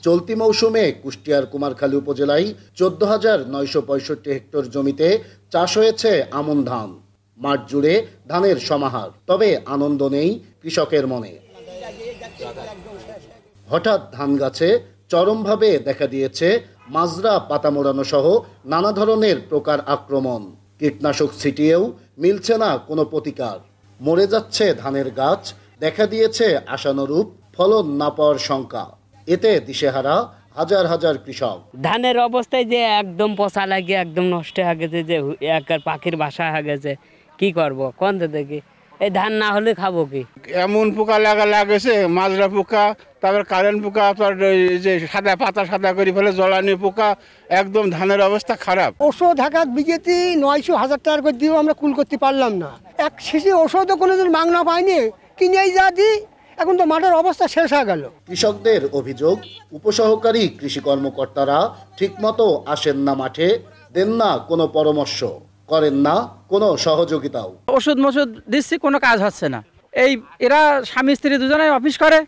চলতি মৌসুমে কুষ্টিয়ার কুমারখালী উপজেলায় 14,965 হেক্টর জমিতে চাষ হয়েছে আমন ধান। মাঠ জুড়ে ধানের সমাহার, তবে আনন্দ নেই কৃষকের মনে। হঠাৎ ধান গাছে চরমভাবে দেখা দিয়েছে মাজরা, পাতা মোড়ানো সহ নানা ধরনের পোকার আক্রমণ। কীটনাশক ছিটিয়েও মিলছে না কোনো প্রতিকার। মরে যাচ্ছে ধানের গাছ, দেখা দিয়েছে আশানুরূপ ফলন না পাওয়ার শঙ্কা। এতে দিশেহারা হাজার হাজার কৃষক। ধানের অবস্থায় যে একদম পচা লাগে, একদম নষ্ট হয়ে গেছে, যে একার পাখির বাসা হয়ে গেছে। কি করব কোন দেখি, এই ধান না হলে খাবো কি? এমন পোকা লাগেছে, মাজরা পোকা, তারপর কারেন্ট পোকা, যে সাদা পাতা সাদা করে ফেলে জ্বলানি পোকা, একদম ধানের অবস্থা খারাপ। ওষুধ ঢাকাত বিঘেতে 900-1000 টাকা করে দিয়েও আমরা কুল করতে পারলাম না। এক শিশি ওষুধও কোনোদিন মাগনা পাইনি, কিনেই যা দিই। এখন তো মাঠের অবস্থা শেষ হয়ে গেল। কৃষকদের অভিযোগ, উপসহকারী কৃষি কর্মকর্তারা ঠিকমতো আসেন না মাঠে, দেন না কোনো পরামর্শ, করেন না কোনো সহযোগিতাও। ওষুধ দিচ্ছি, কোনো কাজ হচ্ছে না। এরা স্বামী স্ত্রী দুজনে অফিস করে,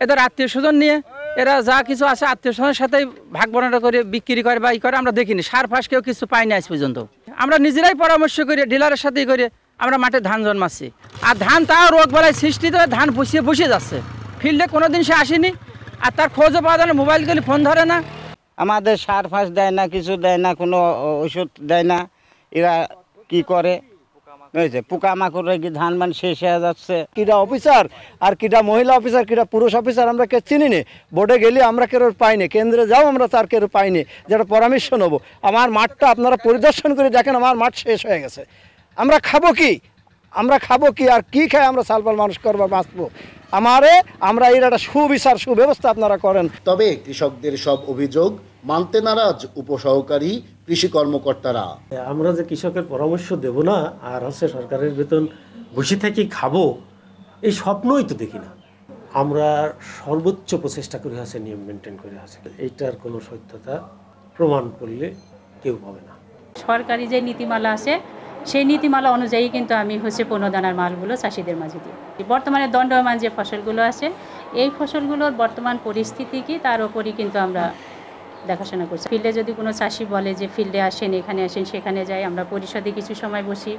এদের আত্মীয় স্বজন নিয়ে এরা যা কিছু আছে আত্মীয় স্বজনের সাথে ভাগ বন্টন করে বিক্রি করে বা করে, আমরা দেখিনি। সার ফাঁস কেউ কিছু পাইনি আজ পর্যন্ত। আমরা নিজেরাই পরামর্শ করি, ডিলারের সাথে করে আমরা মাঠে ধান জন্মাচ্ছি। আর ধান তাও রোগ বেলায় সৃষ্টি করে ধান বসে যাচ্ছে। ফিল্ডে কোনোদিন সে আসেনি, আর তার খোঁজও পাওয়া যায় না, মোবাইল গেলে ফোন ধরে না। আমাদের সার ফাঁস দেয় না, কিছু দেয় না, কোনো ওষুধ দেয় না। এরা কি করে পোকামাকড় কি ধান মান শেষ হয়ে যাচ্ছে। কিরা অফিসার আর কিরা মহিলা অফিসার, কিরা পুরুষ অফিসার আমরা কে চিনি নি। বোর্ডে গেলে আমরা কেউ পাইনি, কেন্দ্রে যাও আমরা তার কেউ পাইনি, যেটা পরামর্শ নেবো। আমার মাঠটা আপনারা পরিদর্শন করে দেখেন, আমার মাঠ শেষ হয়ে গেছে। আমরা খাবো কি আর কি খাই আমরা সালপাল মানুষ করবো, বাঁচবো? আমরা এর একটা সুবিচার সুব্যবস্থা আপনারা করেন। তবে কৃষকদের সব অভিযোগ মানতে নারাজ উপসহকারী কৃষি কর্মকর্তারা। আমরা যে কৃষকের পরামর্শ দেব না আর সরকারের বেতন বসে থেকে খাবো, এই স্বপ্নই তো দেখি না। আমরা সর্বোচ্চ প্রচেষ্টা করে নিয়ম মেনটেন করে এইটার কোনো সত্যতা প্রমাণ করলে কেউ পাবে না। সরকারি যে নীতিমালা আছে সেই নীতিমালা অনুযায়ী কিন্তু আমি 15 দানার মালগুলো চাষিদের মাঝে দিই। বর্তমানে দণ্ডমান যে ফসলগুলো আছে, এই ফসলগুলোর বর্তমান পরিস্থিতি কি তার উপরই কিন্তু আমরা দেখাশোনা করছি। ফিল্ডে যদি কোনো চাষি বলে যে ফিল্ডে আসেন, এখানে আসেন, সেখানে যাই। আমরা পরিষদে কিছু সময় বসি।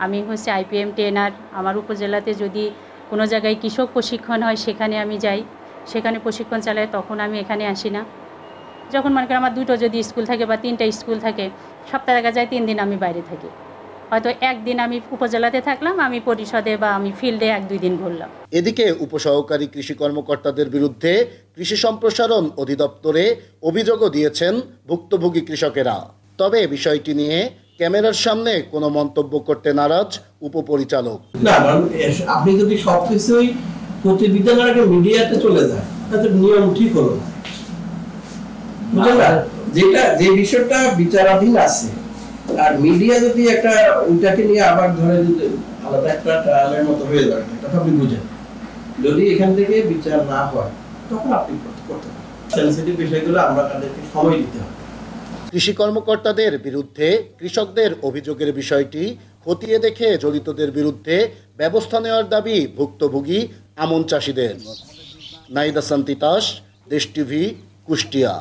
আমি IPM ট্রেনার। আমার উপজেলাতে যদি কোনো জায়গায় কৃষক প্রশিক্ষণ হয়, সেখানে আমি যাই, সেখানে প্রশিক্ষণ চালাই। তখন আমি এখানে আসি না। যখন মনে করি আমার 2টো যদি স্কুল থাকে বা 3টা স্কুল থাকে, সপ্তাহে দেখা যায় 3 দিন আমি বাইরে থাকি। হয়তো একদিন আমি উপজেলাতে থাকলাম, আমি পরিষদে বা আমি ফিল্ডে 1-2 দিন ঘুরলাম। এদিকে উপসহকারী কৃষি কর্মকর্তাদের বিরুদ্ধে কৃষি সম্প্রসারণ অধিদপ্তরে অভিযোগও দিয়েছেন ভুক্তভোগী কৃষকেরা। তবে বিষয়টি নিয়ে ক্যামেরার সামনে কোনো মন্তব্য করতে নারাজ উপপরিচালক। না, আপনি যদি সবকিছুই প্রতিবেদন আগে মিডিয়াতে চলে যায়, তাহলে নিয়ম ঠিক হলো না, বুঝলেন? যে বিষয়টা বিচারাধীন আছে, আর মিডিয়া যদি একটা ওইটাকে নিয়ে আবার ধরে যদি আলাদা একটা ট্রায়ালের মতো হয়ে যায়, এটা আপনি বুঝেন। যদি এখান থেকে বিচার না হয়, তখন আপনি করতে পারেন। সেনসিটিভ বিষয়গুলো আমরা তাদেরকে সময় দিতে হবে। কৃষি কর্মকর্তাদের বিরুদ্ধে কৃষকদের অভিযোগের বিষয়টি খতিয়ে দেখে জড়িতদের বিরুদ্ধে ব্যবস্থা নেওয়ার দাবি ভুক্তভোগী আমন চাষিদের। নাহিদ হাসান তিতাস, দেশ টিভি, কুষ্টিয়া।